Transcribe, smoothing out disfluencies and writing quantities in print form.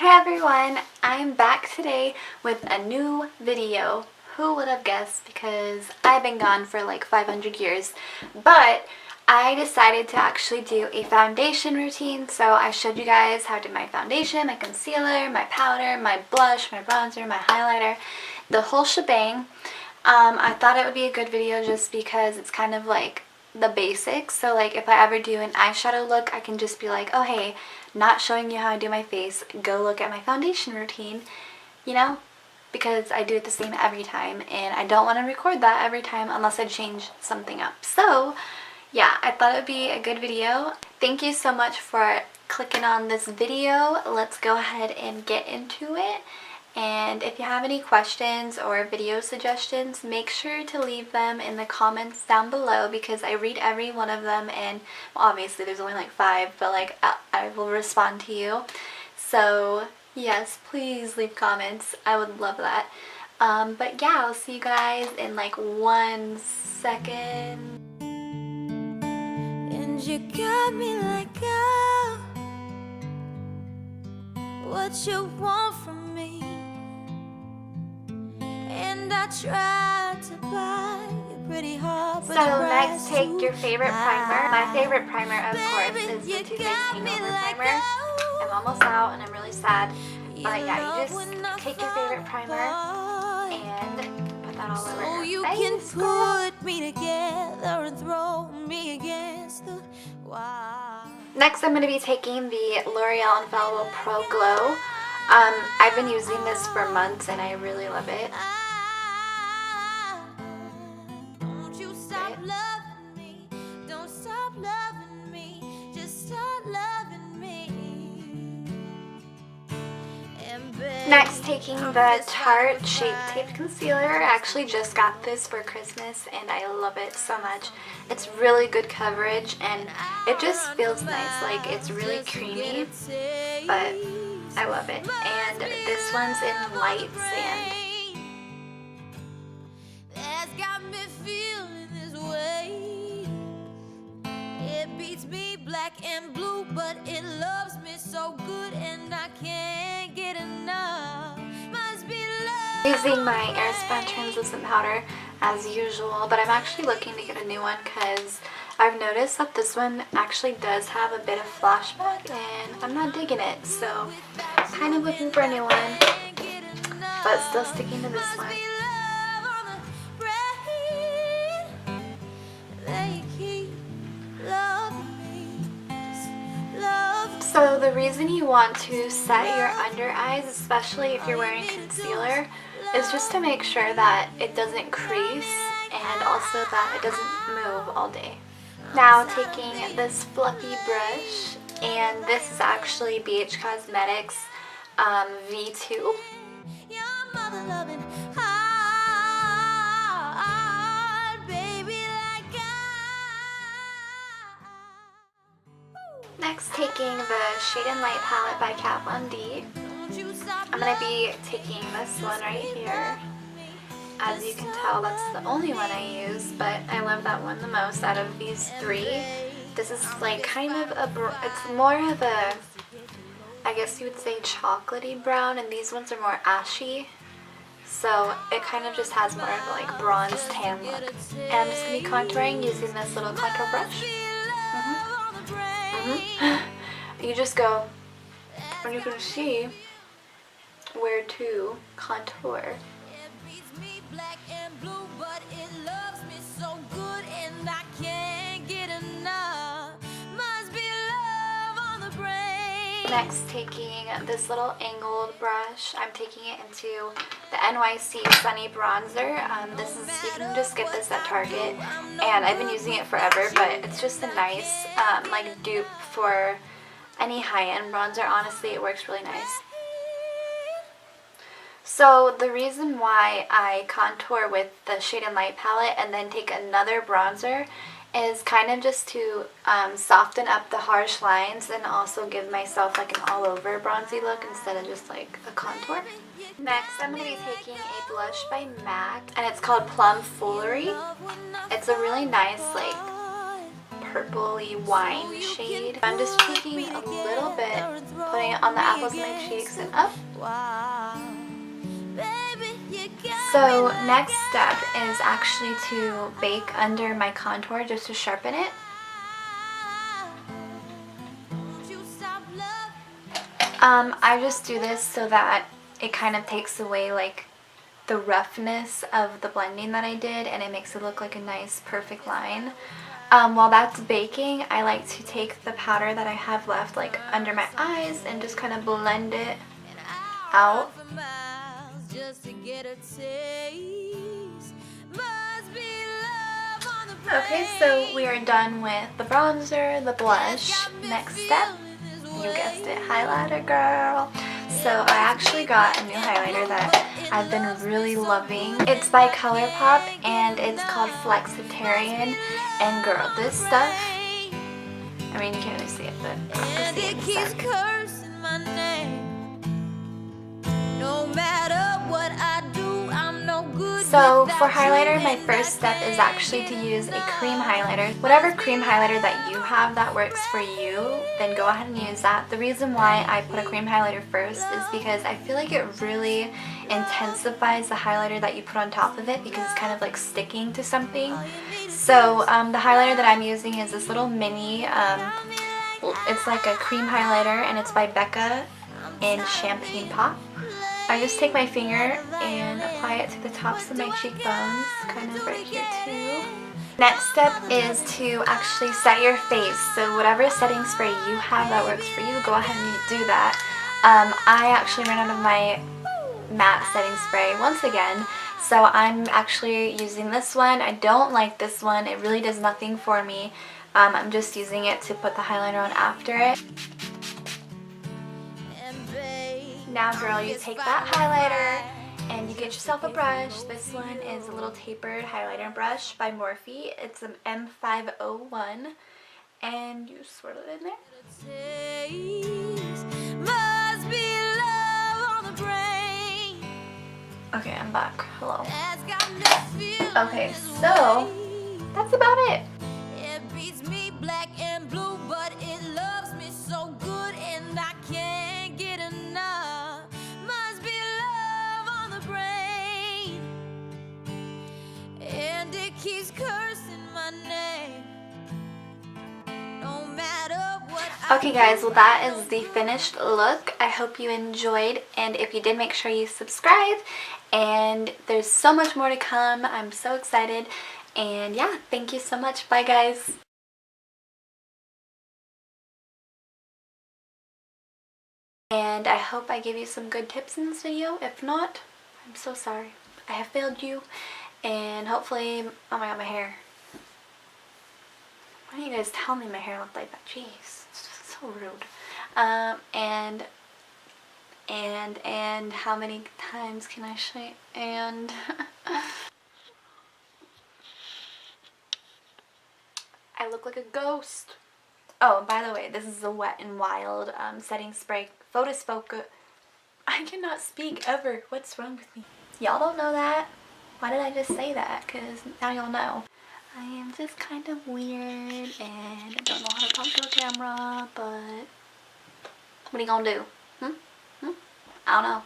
Hi everyone, I'm back today with a new video. Who would have guessed, because I've been gone for like 500 years, but I decided to actually do a foundation routine. So I showed you guys how to do my foundation, my concealer, my powder, my blush, my bronzer, my highlighter, the whole shebang. I thought it would be a good video just because it's kind of like the basics. So like if I ever do an eyeshadow look, I can just be like, oh hey, not showing you how I do my face, go look at my foundation routine, you know, because I do it the same every time and I don't want to record that every time unless I change something up. So yeah, I thought it would be a good video. Thank you so much for clicking on this video. Let's go ahead and get into it. And if you have any questions or video suggestions, make sure to leave them in the comments down below because I read every one of them, and well, obviously there's only like 5, but like I will respond to you. So yes, please leave comments. I would love that. But yeah, I'll see you guys in like 1 second. And you got me like, oh, what you want from me? And I tried to buy you pretty hard. So next, take your favorite primer. My favorite primer, of course, is the Too Faced Hangover Primer. I'm almost out and I'm really sad. But yeah, you just take your favorite primer and put that all over your face. You can put me together and throw me against the wall. Next, I'm going to be taking the L'Oreal Infallible Pro Glow. I've been using this for months and I really love it. Don't you stop loving me. Don't stop loving me. Just start loving me. Next, taking the Tarte Shape Tape Concealer. I actually just got this for Christmas and I love it so much. It's really good coverage and it just feels nice. Like, it's really creamy, but I love it. And this one's in Light Sand. That's got me feeling this way. It beats me black and blue, but it loves me so good and I can't get enough. Must be love. Using my Airspun Translucent Powder as usual, but I'm actually looking to get a new one because I've noticed that this one actually does have a bit of flashback and I'm not digging it, so kind of looking for a new one, but still sticking to this one. So the reason you want to set your under eyes, especially if you're wearing concealer, is just to make sure that it doesn't crease and also that it doesn't move all day. Now taking this fluffy brush, and this is actually BH Cosmetics V2. Next, taking the Shade and Light palette by Kat Von D. I'm going to be taking this one right here. As you can tell, that's the only one I use, but I love that one the most out of these 3. This is like kind of it's more of a, I guess you would say, chocolatey brown, and these ones are more ashy. So it kind of just has more of a like bronze tan look. And I'm just going to be contouring using this little contour brush. You just go, and you can see where to contour. Black and blue, but it loves me so good and I can't get enough. Must be love on the brain. Next, taking this little angled brush, I'm taking it into the NYC Sunny Bronzer. You can just get this at Target, and I've been using it forever, but it's just a nice like dupe for any high-end bronzer. Honestly, it works really nice. So the reason why I contour with the Shade and Light palette and then take another bronzer is kind of just to soften up the harsh lines and also give myself like an all-over bronzy look instead of just like a contour. Next, I'm going to be taking a blush by MAC, and it's called Plum Foolery. It's a really nice like purpley wine shade. I'm just taking a little bit, putting it on the apples of my cheeks and up. So next step is actually to bake under my contour just to sharpen it. I just do this so that it kind of takes away like the roughness of the blending that I did, and it makes it look like a nice perfect line. While that's baking, I like to take the powder that I have left like under my eyes and just kind of blend it out. Okay, so we are done with the bronzer, the blush. Next step, you guessed it, highlighter, girl. So I actually got a new highlighter that I've been really loving. It's by ColourPop and it's called Flexitarian. And girl, this stuff, I mean you can't really see it, but I'll see it in a sec. So for highlighter, my first step is actually to use a cream highlighter. Whatever cream highlighter that you have that works for you, then go ahead and use that. The reason why I put a cream highlighter first is because I feel like it really intensifies the highlighter that you put on top of it, because it's kind of like sticking to something. So the highlighter that I'm using is this little mini, it's like a cream highlighter, and it's by Becca in Champagne Pop. I just take my finger and apply it to the tops of my cheekbones, kind of right here too. Next step is to actually set your face. So whatever setting spray you have that works for you, go ahead and do that. I actually ran out of my matte setting spray once again, so I'm actually using this one. I don't like this one. It really does nothing for me. I'm just using it to put the highlighter on after it. Now girl, you take that highlighter and you get yourself a brush. This one is a little tapered highlighter brush by Morphe. It's an M501 and you swirl it in there. Okay, I'm back. Hello. Okay, so that's about it. It beats me black and blue, but it loves me so good and I can't get enough. Must be love on the brain, and it keeps cursing my name. No matter what. Okay guys, well that is the finished look. I hope you enjoyed, and if you did, make sure you subscribe, and there's so much more to come. I'm so excited, and yeah, thank you so much. Bye guys. And I hope I gave you some good tips in this video. If not, I'm so sorry. I have failed you, and hopefully, oh my god, my hair. Why don't you guys tell me my hair looked like that? Jeez, it's so rude. And how many times can I say and? I look like a ghost. Oh, by the way, this is a Wet n Wild setting spray. Focus. I cannot speak ever. What's wrong with me? Y'all don't know that? Why did I just say that? Because now y'all know. I am just kind of weird and I don't know how to talk to a camera, but what are you gonna do? I don't know.